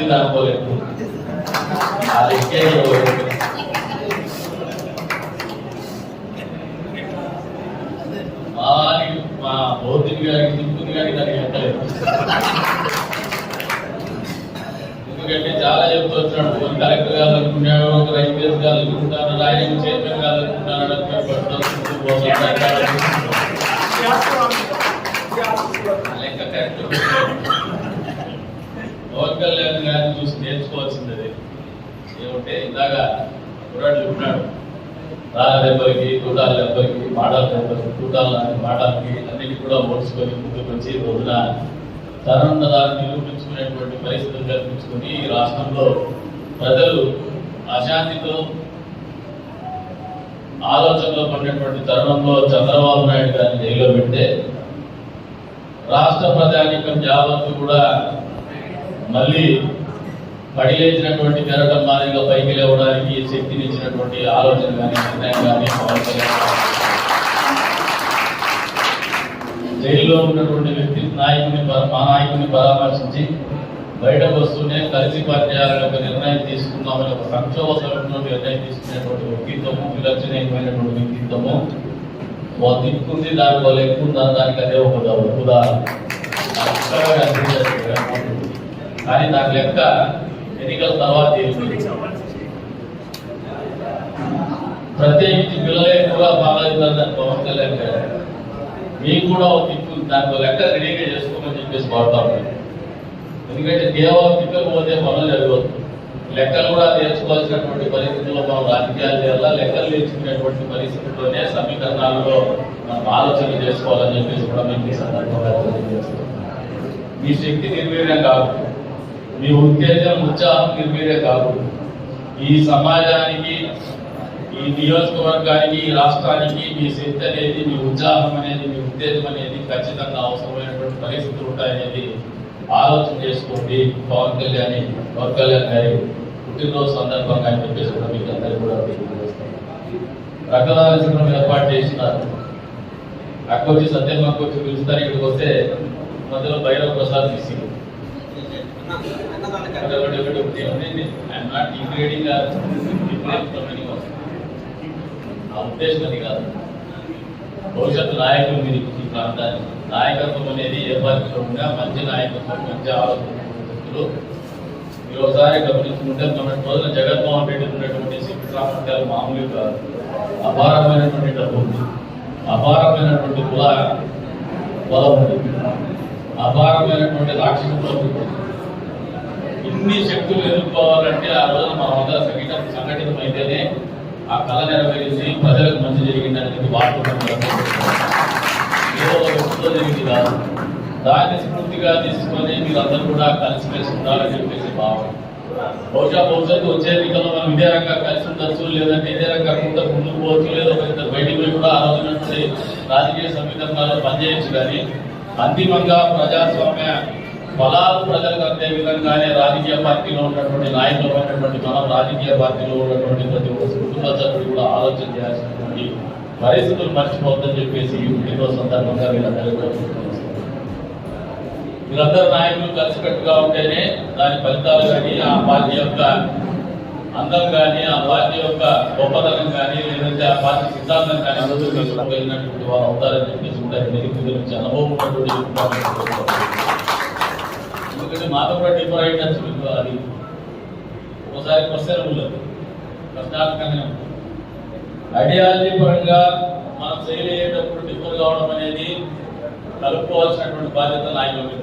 తిప్పుకుంది అనుకోలేదు. ఆ లెక్కే మా భౌతిక గారికి తిప్పుకుంది కానీ దానికి ఎక్కలేదు. ఎందుకంటే చాలా చెప్తూ వచ్చినాడు, ఒక కలెక్టర్ కావాలనుకున్నాడు, ఒక ఐపీఎస్ కావాలనుకుంటాను, రాయలసీమ చైర్మన్ కావాలనుకుంటున్నాడు. లెక్క కరెక్ట్. పవన్ కళ్యాణ్ గారిని చూసి నేర్చుకోవాల్సింది అది ఏమంటే, ఇందాక కుర్రాడు చెప్పినాడు, రాళ్ళ దెబ్బలకి, తూటాల దెబ్బలకి, మాటల దెబ్బలకి, తూటాల మాటలకి అన్నిటి కూడా ఓడ్చుకొని ముందుకు వచ్చి రోజున తరుణదాన్ని నిరూపించుకునేటువంటి పరిస్థితులు కల్పించుకుని ఈ రాష్ట్రంలో ప్రజలు అశాంతితో ఆలోచనలో పడినటువంటి తరుణంలో చంద్రబాబు నాయుడు గారిని జైల్లో పెడితే రాష్ట్ర ప్రజానీకం యావత్తు కూడా మళ్ళీ పడిలేచినటువంటి కెరటం మాదిరిగా పైకి లేవడానికి శక్తినిచ్చినటువంటి ఆలోచన కానీ నిర్ణయం కానీ పవన్ కళ్యాణ్ జైల్లో ఉన్నటువంటి వ్యక్తి మా నాయకుని పరామర్శించి బయటకు వస్తూనే కలిసి పనిచేయాలని ఒక నిర్ణయం తీసుకుందామని ఒక సంక్షోభ సమయంలో నిర్ణయం తీసుకునేటువంటి వ్యక్తిత్వము, విలక్షణమైనటువంటి వ్యక్తిత్వము తిప్పుకుంది. దాని వల్ల ఎక్కువ దానికి అదే ఒక ఉదాహరణ. కానీ దాని లెక్క ఎన్నికల తర్వాత ప్రత్యేకించి పిల్లలే కూడా బాగా పవన్ కళ్యాణ్ గారు మీకు కూడా ఒక తిప్పు దాని లెక్క రెడీగా చేసుకోమని చెప్పేసి వాడుతా ఉంటాను. ఎందుకంటే కేవలం తిప్పకు పోతే పనులు జరగవచ్చు. లెక్కలు కూడా నేర్చుకోవాల్సినటువంటి పరిస్థితుల్లో మనం రాజకీయాలు చేయాలా, లెక్కలు నేర్చుకునేటువంటి పరిస్థితుల్లోనే సమీకరణాలలో మనం ఆలోచన చేసుకోవాలని చెప్పేసి కూడా మీకు ఈ సందర్భంగా తెలియజేస్తాం. మీ శక్తి నిర్వీర్యం కాకూడదు, మీ ఉత్తేజం ఉత్సాహం నిర్వీర్యం కాకూడదు. ఈ సమాజానికి, ఈ నియోజకవర్గానికి, ఈ రాష్ట్రానికి మీ శక్తి అనేది, మీ ఉత్సాహం అనేది, మీ ఉత్తేజం అనేది ఖచ్చితంగా అవసరమైనటువంటి పరిస్థితులు ఉంటాయనేది ఆలోచన చేసుకోండి. పవన్ కళ్యాణ్ గారి పుట్టినరోజు సందర్భంగా అని చెప్పేసి కూడా మీకు అందరికీ కూడా తెలియజేస్తాం. రక్తదాన శిబిరం ఏర్పాటు చేసినారు. అక్కొచ్చి సత్యం అక్కొచ్చి పిలుస్తారు. ఇక్కడికి వస్తే మధ్యలో భైరవ ప్రసాద్ మిస్సింగ్. ఆ ఉద్దేశం అది కాదు. భవిష్యత్తు నాయకులు మీరు ఈ ప్రాంతాన్ని నాయకత్వం అనేది ఏ పార్టీలో ఉన్నా మంచి నాయకత్వం, మంచి ఆలోచనలు మీరు ఒకసారి గమనించుకుంటే మొన్నటి రోజున జగన్మోహన్ రెడ్డి ఉన్నటువంటి శక్తి సామర్థ్యాలు మామూలు కాదు. అపారమైనటువంటి డబ్బు ఉంది, అపారమైనటువంటి బలం ఉంది, అపారమైనటువంటి రాక్షస. ఇన్ని శక్తులు ఎదుర్కోవాలంటే ఆ రోజున మనం అందరం సంఘటితమైతేనే ఆ కళ నెరవేరించి ప్రజలకు మంచి జరిగిందనేది వాడుకుంటున్నారు. ఏదో ఒక వ్యక్తితో జరిగింది కాదు. దాన్ని స్ఫూర్తిగా తీసుకొని మీరందరూ కూడా కలిసిమెలిసి ఉండాలని చెప్పేసి భావన. భవిష్యత్తు వచ్చే ఎన్నికల్లో మనం ఇదే రకంగా కలిసి ఉండొచ్చు, లేదంటే ఇదే రకంగా ముందుకు పోవచ్చు, లేదా బయటికి పోయి కూడా ఆ రోజునటువంటి రాజకీయ సమీకరణాలు పనిచేయచ్చు. కానీ అంతిమంగా ప్రజాస్వామ్య ఫలాలు ప్రజలకు అందే విధంగానే రాజకీయ పార్టీలో ఉన్నటువంటి నాయకులు ఉన్నటువంటి మనం రాజకీయ పార్టీలో ఉన్నటువంటి ప్రతి ఒక్క కుటుంబ సభ్యుడు కూడా ఆలోచన చేయాల్సినటువంటి పరిస్థితులు మర్చిపోద్దని చెప్పేసి ఈ పుట్టినరోజు సందర్భంగా వీళ్ళందరూ కూడా వీళ్ళందరూ నాయకులు కలిసికట్టుగా ఉంటేనే దాని ఫలితాలు కానీ, ఆ పార్టీ యొక్క అందం కానీ, ఆ పార్టీ యొక్క గొప్పతనం కానీ, లేదంటే ఆ పార్టీ సిద్ధాంతం కానీ అందరూ తీసుకుపోయినటువంటి వారు అవుతారని చెప్పేసి కూడా నిరుపేద నుంచి అనుభవం ఉన్నటువంటి. ఎందుకంటే మాతో కూడా డిఫర్ అయ్యచ్చు. అది ఒకసారి క్వశ్చన్ ఉండదు, ప్రశ్నాత్మకంగానే ఉంటుంది. ఐడియాలజీ పరంగా మనం శైలి అయ్యేటప్పుడు డిఫర్ కావడం అనేది కలుపుకోవాల్సినటువంటి బాధ్యత నాయకుల మీద.